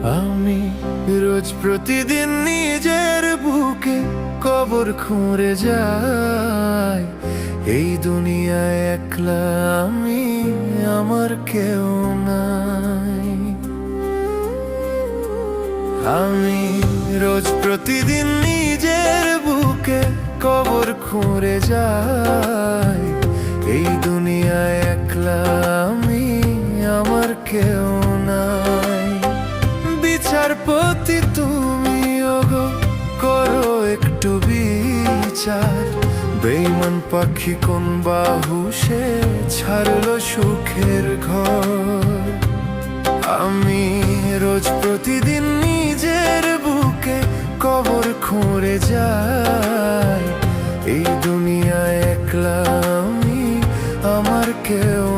আমি রোজ প্রতিদিন নিজের বুকে কবর খুঁড়ে যাই। এই দুনিয়ায় একলা আমি, আমার কেউ নাই। আমি রোজ প্রতিদিন নিজের বুকে কবর খুঁড়ে যাই। এই দুনিয়ায় একলা আমি, আমার কেউ নাই। বিচারপতি তুমি ওগো, করো একটু বিচার। বেঈমান পাখি কোন বাহু সে ছাড়লো সুখের ঘর। আমি রোজ প্রতিদিন নিজের বুকে কবর খুঁড়ে যাই। এই দুনিয়ায় একলা আমি, আমার কেউ